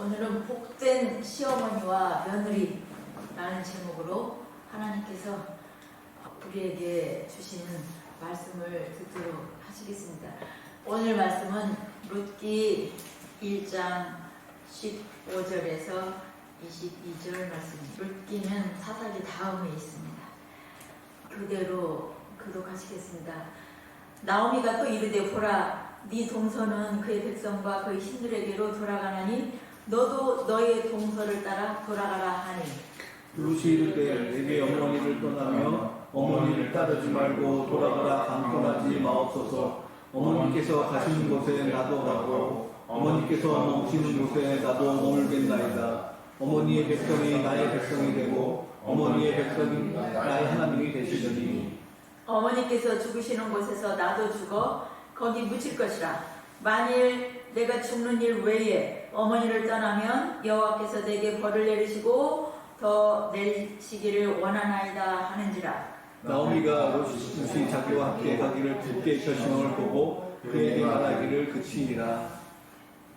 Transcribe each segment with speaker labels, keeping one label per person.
Speaker 1: 오늘은 복된 시어머니와 며느리라는 제목으로 하나님께서 우리에게 주시는 말씀을 듣도록 하시겠습니다. 오늘 말씀은 룻기 1장 15절에서 22절 말씀입니다. 룻기는 사사기 다음에 있습니다. 그대로 교독하시겠습니다. 나오미가 또 이르되 보라, 네 동서는 그의 백성과 그의 신들에게로 돌아가나니 너도 너의 동서를 따라 돌아가라 하니.
Speaker 2: 룻이 이르되 내게 어머니를 떠나며 어머니를 따르지 말고 돌아가라 강권하지 마옵소서. 어머니께서 가시는 곳에 나도 가고 어머니께서 머무시는 곳에 나도 머물겠나이다. 어머니의 백성이 나의 백성이 되고 어머니의 백성이 나의 하나님이 되시려니.
Speaker 1: 어머니께서 죽으시는 곳에서 나도 죽어 거기 묻힐 것이라. 만일 내가 죽는 일 외에 어머니를 떠나면 여호와께서 내게 벌을 내리시고 더 내리시기를 원하나이다 하는지라.
Speaker 2: 나오미가 룻이 자기와 함께 가기를 굳게 결심을 보고 그에게 말하기를 그치니라.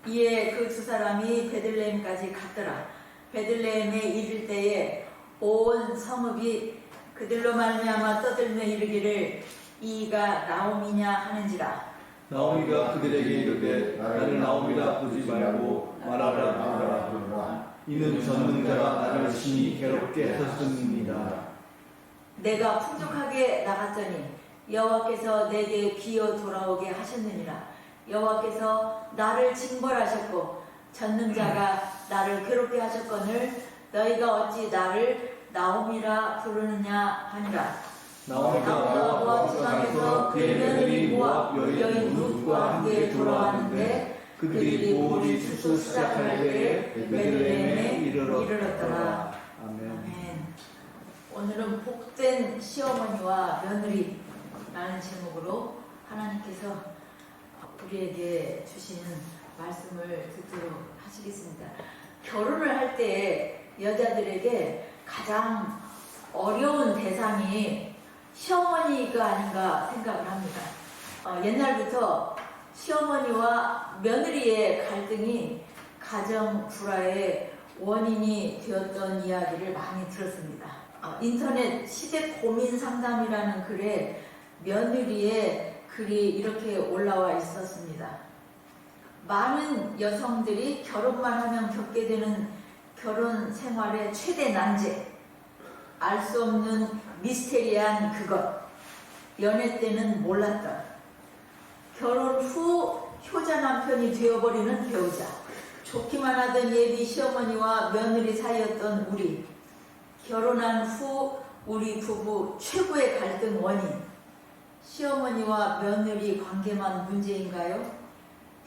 Speaker 1: 이에 그 두 사람이 베들레헴까지 갔더라. 베들레헴에 이를 때에 온 성읍이 그들로 말미암아 떠들며 이르기를 이가 나오미냐 하는지라.
Speaker 2: 나오미가 그들에게 이르되 나를 나오미라 부르지 말고 말하라. 이는 전능자가 나를 심히 괴롭게 하셨습니다.
Speaker 1: 내가 풍족하게 나갔더니 여호와께서 내게 기어 돌아오게 하셨느니라. 여호와께서 나를 징벌하셨고 전능자가 나를 괴롭게 하셨거늘 너희가 어찌 나를 나오미라 부르느냐 하니라.
Speaker 2: 나오미가 모압 지방에서 그의 며느리 모압 여인 룻과 함께 돌아왔는데 그들이 보홀이 추수 시작할 때에 베들레헴에 이르렀더라. 아멘.
Speaker 1: 오늘은 복된 시어머니와 며느리라는 제목으로 하나님께서 우리에게 주시는 말씀을 듣도록 하시겠습니다. 결혼을 할 때 여자들에게 가장 어려운 대상이 시어머니가 아닌가 생각을 합니다. 옛날부터 시어머니와 며느리의 갈등이 가정 불화의 원인이 되었던 이야기를 많이 들었습니다. 인터넷 시대 고민 상담이라는 글에 며느리의 글이 이렇게 올라와 있었습니다. 많은 여성들이 결혼만 하면 겪게 되는 결혼 생활의 최대 난제, 알 수 없는 미스테리한 그것, 연애 때는 몰랐던, 결혼 후 효자 남편이 되어버리는 배우자, 좋기만 하던 예비 시어머니와 며느리 사이였던 우리, 결혼한 후 우리 부부 최고의 갈등 원인, 시어머니와 며느리 관계만 문제인가요?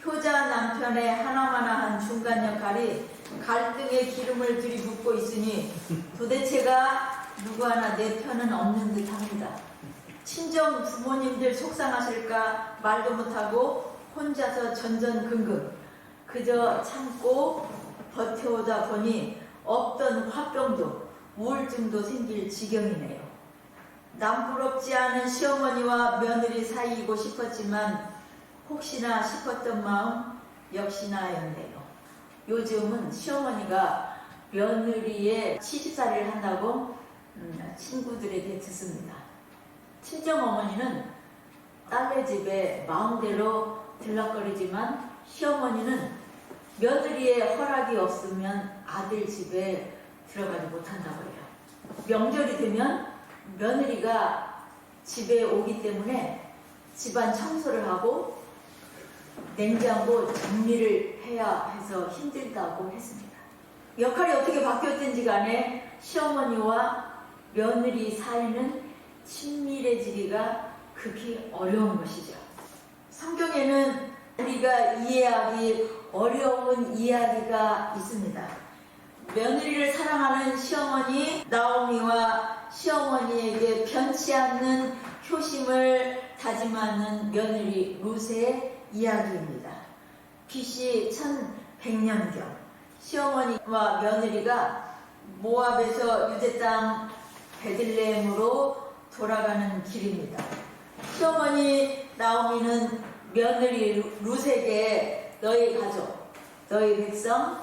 Speaker 1: 효자 남편의 하나마나한 중간 역할이 갈등의 기름을 들이붓고 있으니 도대체가 누구 하나 내 편은 없는 듯합니다. 친정 부모님들 속상하실까 말도 못하고 혼자서 전전긍긍 그저 참고 버텨오다 보니 없던 화병도 우울증도 생길 지경이네요. 남부럽지 않은 시어머니와 며느리 사이이고 싶었지만 혹시나 싶었던 마음 역시나였네요. 요즘은 시어머니가 며느리의 시집살이를 한다고 친구들에게 듣습니다. 친정어머니는 딸네 집에 마음대로 들락거리지만 시어머니는 며느리의 허락이 없으면 아들 집에 들어가지 못한다고 해요. 명절이 되면 며느리가 집에 오기 때문에 집안 청소를 하고 냉장고 정리를 해야 해서 힘들다고 했습니다. 역할이 어떻게 바뀌었든지 간에 시어머니와 며느리 사이는 친밀해지기가 극히 어려운 것이죠. 성경에는 우리가 이해하기 어려운 이야기가 있습니다. 며느리를 사랑하는 시어머니 나오미와 시어머니에게 변치 않는 효심을 다짐하는 며느리 룻의 이야기입니다. BC 1100년경 시어머니와 며느리가 모압에서 유대 땅 베들레헴으로 돌아가는 길입니다. 시어머니 나오미는 며느리 룻에게 너희 가족, 너희 백성,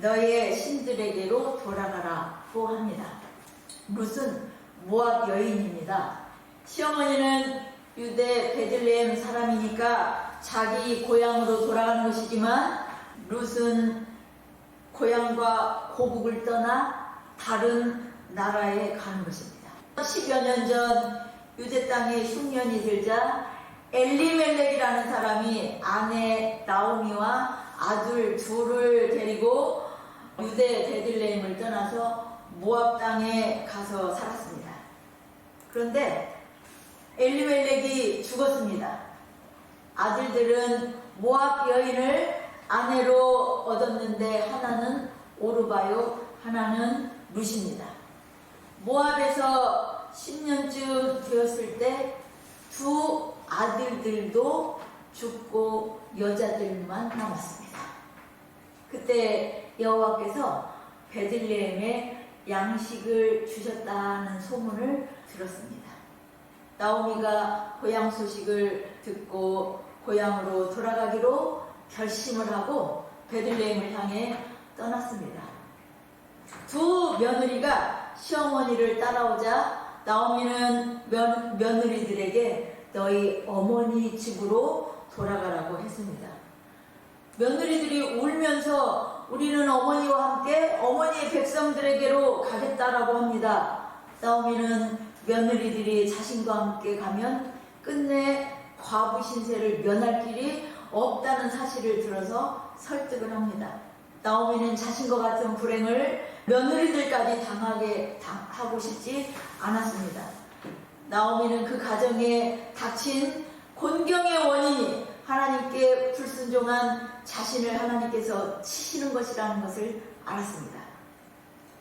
Speaker 1: 너의 신들에게로 돌아가라고 합니다. 룻은 모압 여인입니다. 시어머니는 유대 베들레헴 사람이니까 자기 고향으로 돌아가는 것이지만 룻은 고향과 고국을 떠나 다른 나라에 가는 것입니다. 10여 년 전 유대 땅에 흉년이 들자 엘리멜렉이라는 사람이 아내 나오미와 아들 둘을 데리고 유대 베들레헴을 떠나서 모압 땅에 가서 살았습니다. 그런데 엘리멜렉이 죽었습니다. 아들들은 모압 여인을 아내로 얻었는데 하나는 오르바요, 하나는 룻입니다. 모압에서 10년쯤 되었을 때 두 아들들도 죽고 여자들만 남았습니다. 그때 여호와께서 베들레헴에 양식을 주셨다는 소문을 들었습니다. 나오미가 고향 소식을 듣고 고향으로 돌아가기로 결심을 하고 베들레헴을 향해 떠났습니다. 두 며느리가 시어머니를 따라오자 나오미는 며느리들에게 너희 어머니 집으로 돌아가라고 했습니다. 며느리들이 울면서 우리는 어머니와 함께 어머니의 백성들에게로 가겠다라고 합니다. 나오미는 며느리들이 자신과 함께 가면 끝내 과부 신세를 면할 길이 없다는 사실을 들어서 설득을 합니다. 나오미는 자신과 같은 불행을 며느리들까지 당하게 하고 싶지 않았습니다. 나오미는 그 가정에 닥친 곤경의 원인이 하나님께 불순종한 자신을 하나님께서 치시는 것이라는 것을 알았습니다.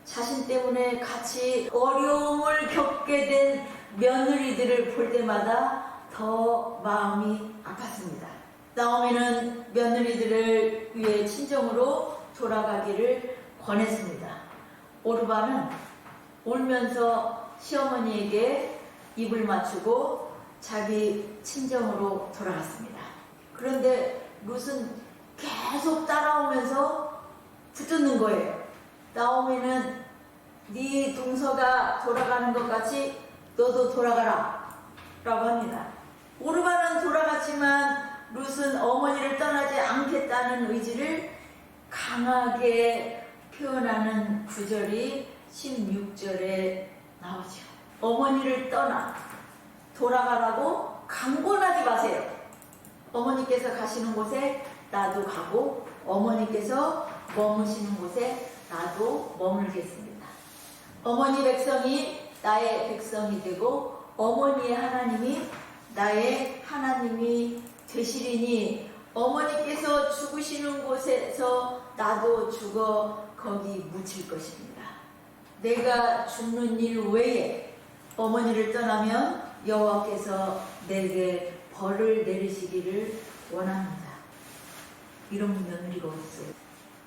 Speaker 1: 자신 때문에 같이 어려움을 겪게 된 며느리들을 볼 때마다 더 마음이 아팠습니다. 나오미는 며느리들을 위해 친정으로 돌아가기를 권했습니다. 오르바는 울면서 시어머니에게 입을 맞추고 자기 친정으로 돌아갔습니다. 그런데 룻은 계속 따라오면서 붙드는 거예요. 나오미는 네 동서가 돌아가는 것 같이 너도 돌아가라 라고 합니다. 오르바는 돌아갔지만 룻은 어머니를 떠나지 않겠다는 의지를 강하게 표현하는 구절이 16절에 나오죠. 어머니를 떠나 돌아가라고 강권하지 마세요. 어머니께서 가시는 곳에 나도 가고 어머니께서 머무시는 곳에 나도 머물겠습니다. 어머니 백성이 나의 백성이 되고 어머니의 하나님이 나의 하나님이 되시리니 어머니께서 죽으시는 곳에서 나도 죽어 거기 묻힐 것입니다. 내가 죽는 일 외에 어머니를 떠나면 여호와께서 내게 벌을 내리시기를 원합니다. 이런 며느리가 없어요.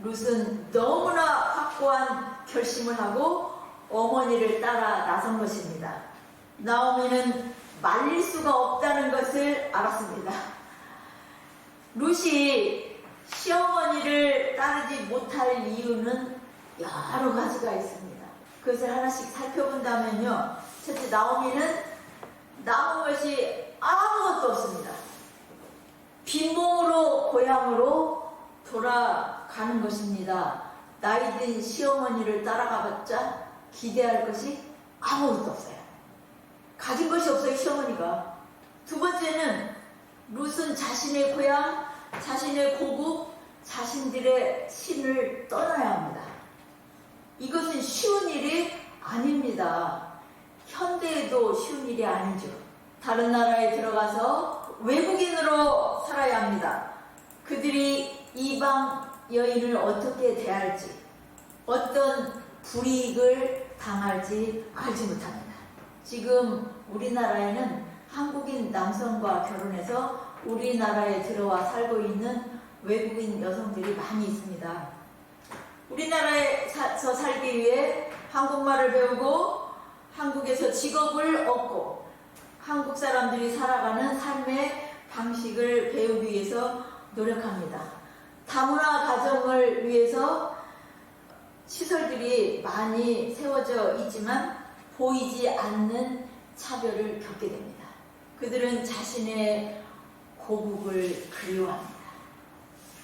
Speaker 1: 룻은 너무나 확고한 결심을 하고 어머니를 따라 나선 것입니다. 나오미는 말릴 수가 없다는 것을 알았습니다. 룻이 시어머니를 따르지 못할 이유는 여러 가지가 있습니다. 그것을 하나씩 살펴본다면요. 첫째, 나오미는 남은 것이 아무것도 없습니다. 빈몸으로 고향으로 돌아가는 것입니다. 나이든 시어머니를 따라가봤자 기대할 것이 아무것도 없어요. 가진 것이 없어요, 시어머니가. 두 번째는 룻은 자신의 고향, 자신의 고국, 자신들의 신을 떠나야 합니다. 이것은 쉬운 일이 아닙니다. 현대에도 쉬운 일이 아니죠. 다른 나라에 들어가서 외국인으로 살아야 합니다. 그들이 이방 여인을 어떻게 대할지, 어떤 불이익을 당할지 알지 못합니다. 지금 우리나라에는 한국인 남성과 결혼해서 우리나라에 들어와 살고 있는 외국인 여성들이 많이 있습니다. 우리나라에서 살기 위해 한국말을 배우고 한국에서 직업을 얻고 한국 사람들이 살아가는 삶의 방식을 배우기 위해서 노력합니다. 다문화 가정을 위해서 시설들이 많이 세워져 있지만 보이지 않는 차별을 겪게 됩니다. 그들은 자신의 고국을 그리워합니다.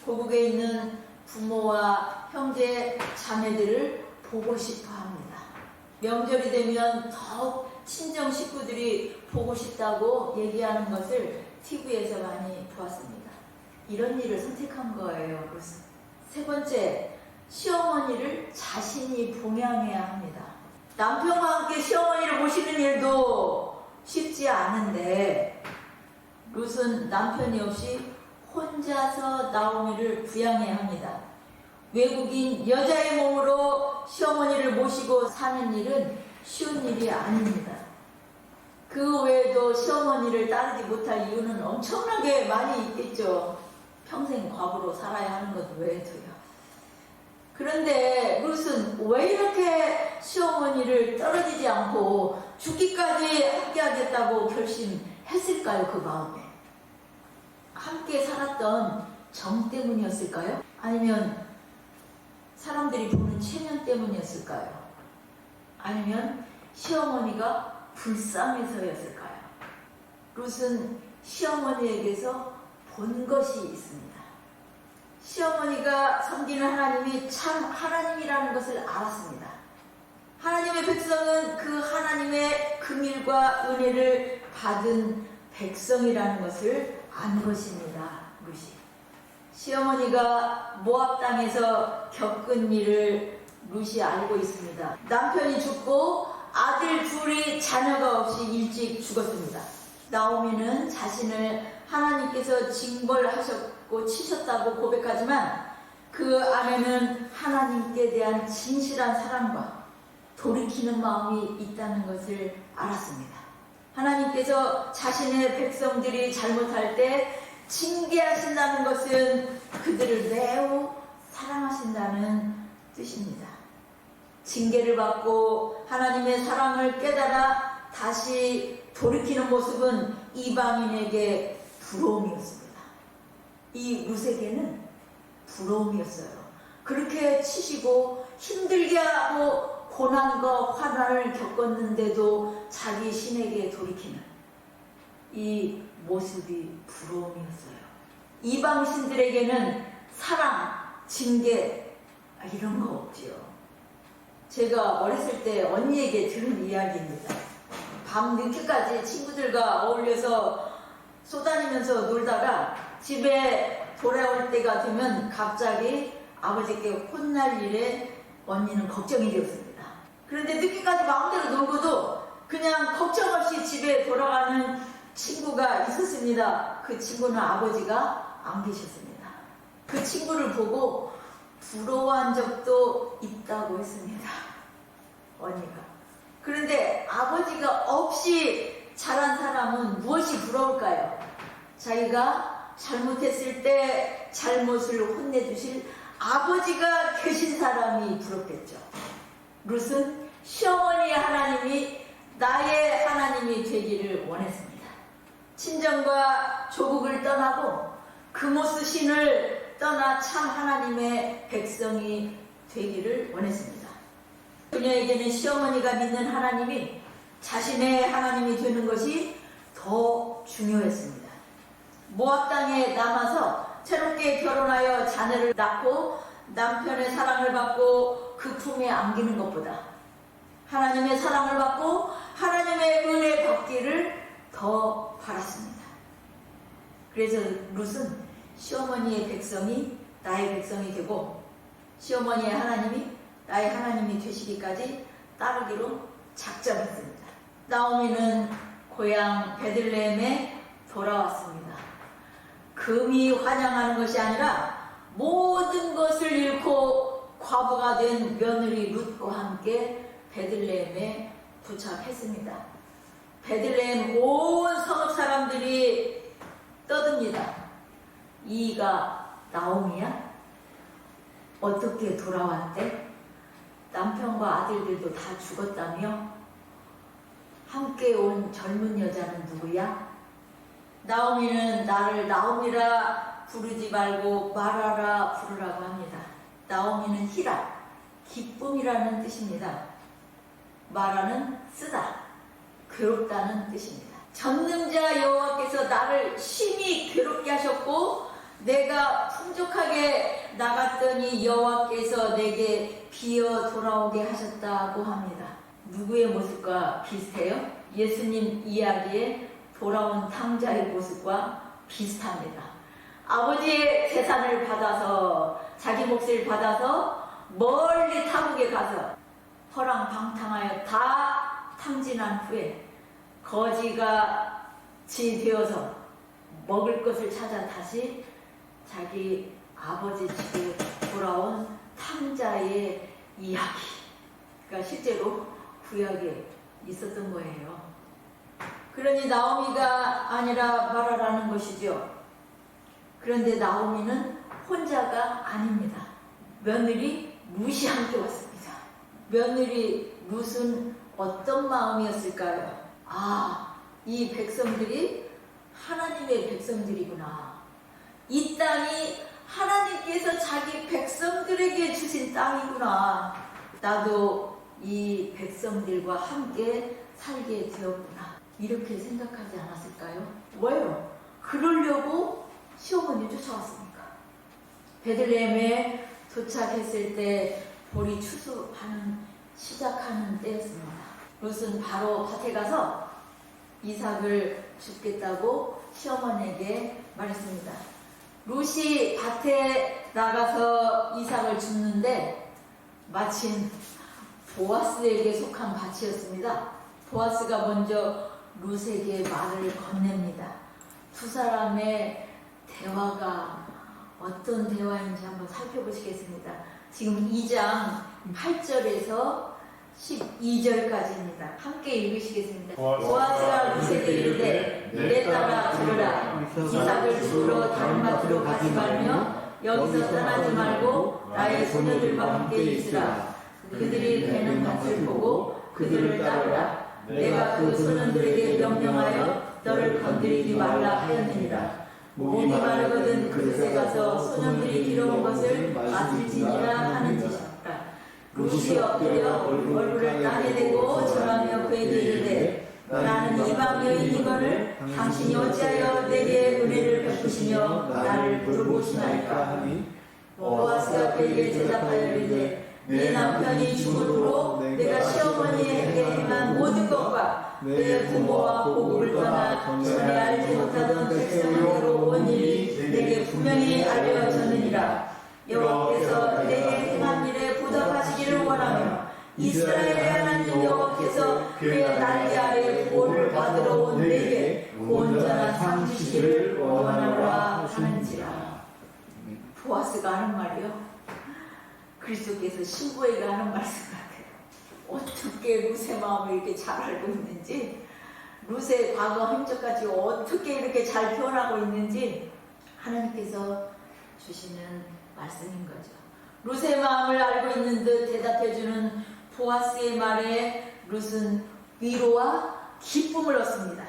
Speaker 1: 고국에 있는 부모와 형제, 자매들을 보고 싶어 합니다. 명절이 되면 더욱 친정 식구들이 보고 싶다고 얘기하는 것을 TV에서 많이 보았습니다. 이런 일을 선택한 거예요. 그래서 세 번째, 시어머니를 자신이 봉양해야 합니다. 남편과 함께 시어머니를 모시는 일도 쉽지 않은데 룻은 남편이 없이 혼자서 나오미를 부양해야 합니다. 외국인 여자의 몸으로 시어머니를 모시고 사는 일은 쉬운 일이 아닙니다. 그 외에도 시어머니를 따르지 못할 이유는 엄청나게 많이 있겠죠. 평생 과부로 살아야 하는 것 외에도요. 그런데 룻은 왜 이렇게 시어머니를 떨어지지 않고 죽기까지 함께하겠다고 결심했을까요? 그 마음에. 함께 살았던 정 때문이었을까요? 아니면 사람들이 보는 체면 때문이었을까요? 아니면 시어머니가 불쌍해서였을까요? 룻은 시어머니에게서 본 것이 있습니다. 시어머니가 섬기는 하나님이 참 하나님이라는 것을 알았습니다. 하나님의 백성은 그 하나님의 긍휼과 은혜를 받은 백성이라는 것을 안 것입니다. 룻이. 시어머니가 모압 땅에서 겪은 일을 룻이 알고 있습니다. 남편이 죽고 아들 둘이 자녀가 없이 일찍 죽었습니다. 나오미는 자신을 하나님께서 징벌하셨고 치셨다고 고백하지만 그 안에는 하나님께 대한 진실한 사랑과 돌이키는 마음이 있다는 것을 알았습니다. 하나님께서 자신의 백성들이 잘못할 때 징계하신다는 것은 그들을 매우 사랑하신다는 뜻입니다. 징계를 받고 하나님의 사랑을 깨달아 다시 돌이키는 모습은 이방인에게 부러움이었습니다. 이 룻에게는 부러움이었어요. 그렇게 치시고 힘들게 하고 고난과 환난을 겪었는데도 자기 신에게 돌이키는 이 모습이 부러움이었어요. 이방 신들에게는 사랑, 징계 이런 거 없지요. 제가 어렸을 때 언니에게 들은 이야기입니다. 밤 늦게까지 친구들과 어울려서 쏘다니면서 놀다가 집에 돌아올 때가 되면 갑자기 아버지께 혼날 일에 언니는 걱정이 되었습니다. 그런데 늦게까지 마음대로 놀고도 그냥 걱정 없이 집에 돌아가는 친구가 있었습니다. 그 친구는 아버지가 안 계셨습니다. 그 친구를 보고 부러워한 적도 있다고 했습니다. 언니가. 그런데 아버지가 없이 자란 사람은 무엇이 부러울까요? 자기가 잘못했을 때 잘못을 혼내주실 아버지가 계신 사람이 부럽겠죠. 룻은 시어머니의 하나님이 나의 하나님이 되기를 원했습니다. 친정과 조국을 떠나고 금오스 신을 떠나 참 하나님의 백성이 되기를 원했습니다. 그녀에게는 시어머니가 믿는 하나님이 자신의 하나님이 되는 것이 더 중요했습니다. 모압 땅에 남아서 새롭게 결혼하여 자녀를 낳고 남편의 사랑을 받고 그 품에 안기는 것보다 하나님의 사랑을 받고 하나님의 은혜 받기를 더 바랐습니다. 그래서 룻은 시어머니의 백성이 나의 백성이 되고 시어머니의 하나님이 나의 하나님이 되시기까지 따르기로 작정했습니다. 나오미는 고향 베들레헴에 돌아왔습니다. 금이 환영하는 것이 아니라 모든 것을 잃고 과부가 된 며느리 룻과 함께 베들레헴에 도착했습니다. 베들레헴 온 성읍 사람들이 떠듭니다. 이가 나오미야? 어떻게 돌아왔대? 남편과 아들들도 다 죽었다며? 함께 온 젊은 여자는 누구야? 나오미는 나를 나오미라 부르지 말고 마라라 부르라고 합니다. 나오미는 히라, 기쁨이라는 뜻입니다. 마라는 쓰다, 괴롭다는 뜻입니다. 전능자 여호와께서 나를 심히 괴롭게 하셨고 내가 풍족하게 나갔더니 여호와께서 내게 비어 돌아오게 하셨다고 합니다. 누구의 모습과 비슷해요? 예수님 이야기에 돌아온 탕자의 모습과 비슷합니다. 아버지의 재산을 받아서 자기 몫을 받아서 멀리 타국에 가서 허랑방탕하여 다 탕진한 후에 거지같이 되어서 먹을 것을 찾아 다시 자기 아버지 집에 돌아온 탕자의 이야기가 실제로 구약에 있었던 거예요. 그러니 나오미가 아니라 마라라는 것이죠. 그런데 나오미는 혼자가 아닙니다. 며느리 룻이 함께 왔습니다. 며느리 룻은 어떤 마음이었을까요? 이 백성들이 하나님의 백성들이구나. 이 땅이 하나님께서 자기 백성들에게 주신 땅이구나. 나도 이 백성들과 함께 살게 되었구나. 이렇게 생각하지 않았을까요? 왜요? 그러려고 시어머니 쫓아왔습니까? 베들레헴에 도착했을 때 보리 추수하는 시작하는 때였습니다. 룻은 바로 밭에 가서 이삭을 줍겠다고 시어머니에게 말했습니다. 룻이 밭에 나가서 이삭을 줍는데 마침 보아스에게 속한 밭이었습니다. 보아스가 먼저 룻에게 말을 건넵니다. 두 사람의 대화가 어떤 대화인지 한번 살펴보시겠습니다. 지금 2장 8절에서 12절까지입니다. 함께 읽으시겠습니다. 보아스가 룻에게 이르되 내 딸아 들으라. 이삭을 주우러 다른 밭으로 가지 말며 여기서 떠나지 말고 나의 소녀들과 함께 있으라. 그들이 베는 밭을 보고 그들을 따르라. 내가 그 소년들에게 명령하여 너를 건드리지 말라 하였느니라. 목이 마르거든 그릇에 가서 소년들이 길어온 것을 맛을지니라 하는 짓이었다. 룻이 엎드려 얼굴을 땅에 대고 절하며 그에게 이르되 나는 이방 여인이거늘 당신이 어찌하여 내게 은혜를 베푸시며 나를 돌보시나이까 하니 보아스가 그에게 대답하여 이르되 네 남편이 죽음으로 내가 시어머니에게 행한 모든 것과 내 부모와 고국을 떠나 전에 알지 못하던 백성으로 온 일이 내게 분명히 알려졌느니라. 여호와께서 내게 행한 일에 보답하시기를 원하며 이스라엘의 하나님 여호와께서 그의 날개 아래 보호를 받으러 온 내게 온전한 상 주시기를 원하노라 하는지라. 보아스가 하는 말이요, 그리스도께서 신부에게 하는 말씀 같아요. 어떻게 룻의 마음을 이렇게 잘 알고 있는지, 룻의 과거 행적까지 어떻게 이렇게 잘 표현하고 있는지 하나님께서 주시는 말씀인 거죠. 룻의 마음을 알고 있는 듯 대답해주는 보아스의 말에 룻은 위로와 기쁨을 얻습니다.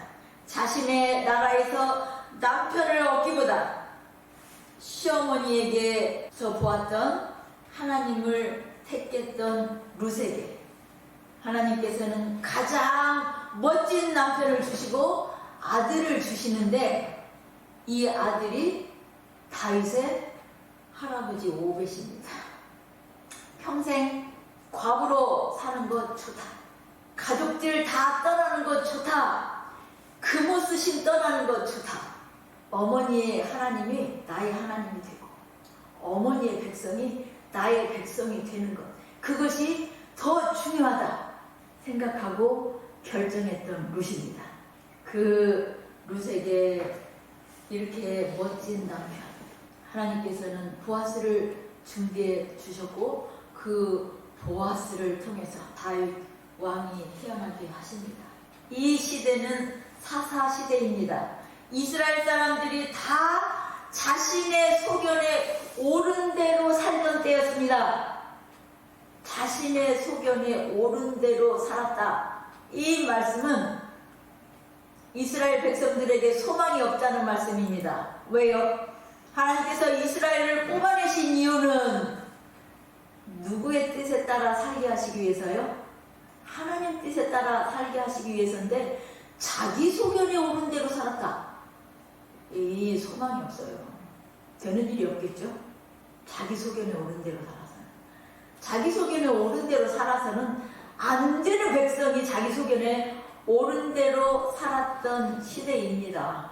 Speaker 1: 자신의 나라에서 남편을 얻기보다 시어머니에게서 보았던 하나님을 택했던 룻에게 하나님께서는 가장 멋진 남편을 주시고 아들을 주시는데, 이 아들이 다윗의 할아버지 오벳입니다. 평생 과부로 사는 것 좋다. 가족들 다 떠나는 것 좋다. 금오 쓰신 떠나는 것 좋다. 어머니의 하나님이 나의 하나님이 되고 어머니의 백성이 나의 백성이 되는 것, 그것이 더 중요하다 생각하고 결정했던 룻입니다. 그 룻에게 이렇게 멋진 남편, 하나님께서는 보아스를 준비해 주셨고 그 보아스를 통해서 다윗 왕이 태어나게 하십니다. 이 시대는 사사 시대입니다. 이스라엘 사람들이 다 자신의 소견에 옳은 대로 살던 때였습니다. 자신의 소견에 옳은 대로 살았다. 이 말씀은 이스라엘 백성들에게 소망이 없다는 말씀입니다. 왜요? 하나님께서 이스라엘을 뽑아내신 이유는 누구의 뜻에 따라 살게 하시기 위해서요? 하나님 뜻에 따라 살게 하시기 위해서인데 자기 소견에 오른 대로 살았다. 이 소망이 없어요. 되는 일이 없겠죠? 자기 소견에 오른 대로 살아서는. 자기 소견에 오른 대로 살아서는 안 되는 백성이 자기 소견에 옳은 대로 살았던 시대입니다.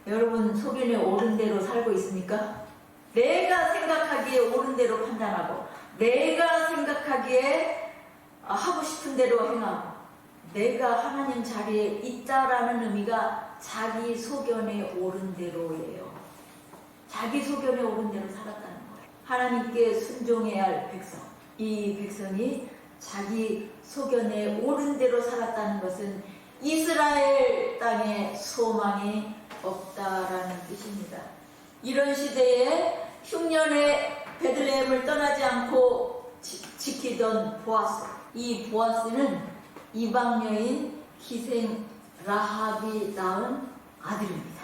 Speaker 1: 여러분 소견에 옳은 대로 살고 있습니까? 내가 생각하기에 옳은 대로 판단하고 내가 생각하기에 하고 싶은 대로 행하고 내가 하나님 자리에 있다라는 의미가 자기 소견에 옳은 대로예요. 자기 소견에 옳은 대로 살았다는 거예요. 하나님께 순종해야 할 백성. 이 백성이 자기 소견에 옳은 대로 살았다는 것은 이스라엘 땅에 소망이 없다라는 뜻입니다. 이런 시대에 흉년에 베들레헴을 떠나지 않고 지키던 보아스. 이 보아스는 이방 여인 기생 라합이 낳은 아들입니다.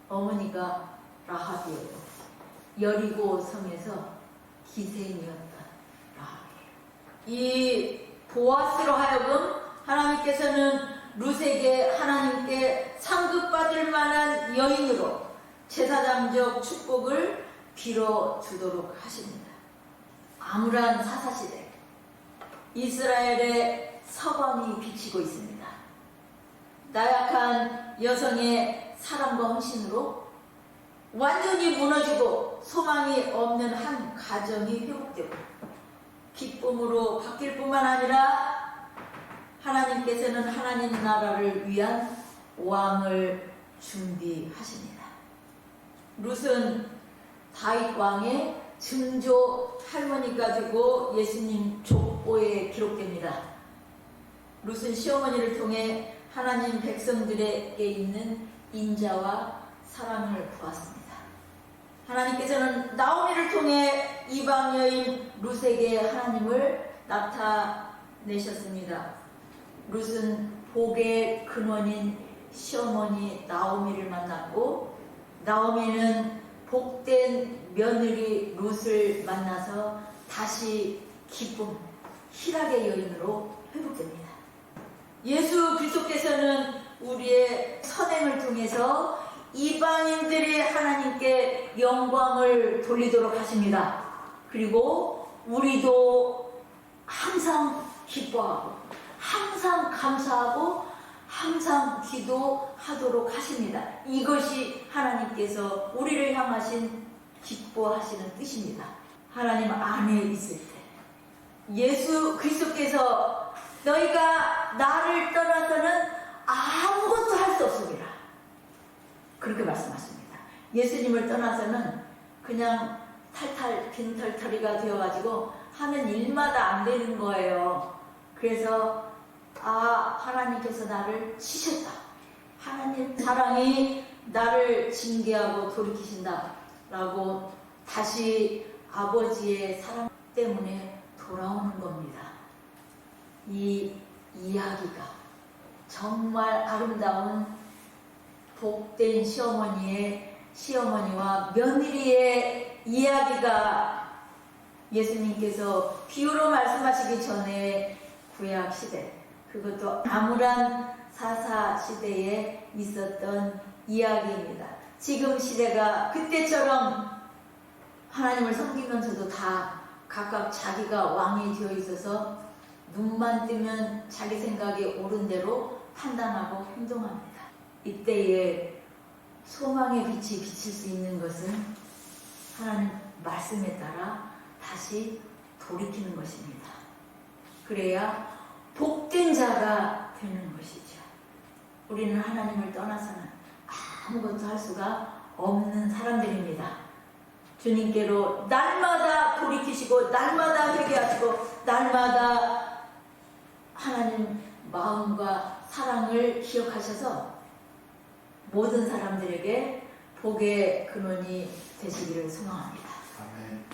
Speaker 1: 어머니가 라합이에요. 여리고 성에서 기생이었던 라합이에요. 이 보아스로 하여금 하나님께서는 룻에게 하나님께 상급받을 만한 여인으로 제사장적 축복을 빌어주도록 하십니다. 암울한 사사시대 이스라엘의 서방이 비치고 있습니다. 나약한 여성의 사랑과 헌신으로 완전히 무너지고 소망이 없는 한 가정이 회복되고 기쁨으로 바뀔 뿐만 아니라 하나님께서는 하나님 나라를 위한 왕을 준비하십니다. 룻은 다윗 왕의 증조 할머니가 되고 예수님 족보에 기록됩니다. 룻은 시어머니를 통해 하나님 백성들에게 있는 인자와 사랑을 보았습니다. 하나님께서는 나오미를 통해 이방 여인 룻에게 하나님을 나타내셨습니다. 룻은 복의 근원인 시어머니 나오미를 만났고 나오미는 복된 며느리 룻을 만나서 다시 기쁨, 희락의 여인으로 회복됩니다. 예수 그리스도께서는 우리의 선행을 통해서 이방인들이 하나님께 영광을 돌리도록 하십니다. 그리고 우리도 항상 기뻐하고 항상 감사하고 항상 기도하도록 하십니다. 이것이 하나님께서 우리를 향하신 기뻐하시는 뜻입니다. 하나님 안에 있을 때 예수 그리스도께서 너희가 나를 떠나서는 아무것도 할 수 없습니다. 그렇게 말씀하십니다. 예수님을 떠나서는 그냥 탈탈 빈털터리가 되어가지고 하는 일마다 안 되는 거예요. 그래서 하나님께서 나를 치셨다. 하나님 사랑이 나를 징계하고 돌이키신다. 라고 다시 아버지의 사랑 때문에 돌아오는 겁니다. 이 이야기가 정말 아름다운 복된 시어머니와 며느리의 이야기가 예수님께서 비유로 말씀하시기 전에 구약 시대, 그것도 암울한 사사 시대에 있었던 이야기입니다. 지금 시대가 그때처럼 하나님을 섬기면서도 다 각각 자기가 왕이 되어 있어서 눈만 뜨면 자기 생각에 옳은 대로 판단하고 행동합니다. 이때에 소망의 빛이 비칠 수 있는 것은 하나님 말씀에 따라 다시 돌이키는 것입니다. 그래야 복된 자가 되는 것이죠. 우리는 하나님을 떠나서는 아무것도 할 수가 없는 사람들입니다. 주님께로 날마다 돌이키시고 날마다 회개하시고 날마다 하나님 마음과 사랑을 기억하셔서 모든 사람들에게 복의 근원이 되시기를 소망합니다.
Speaker 3: 아멘.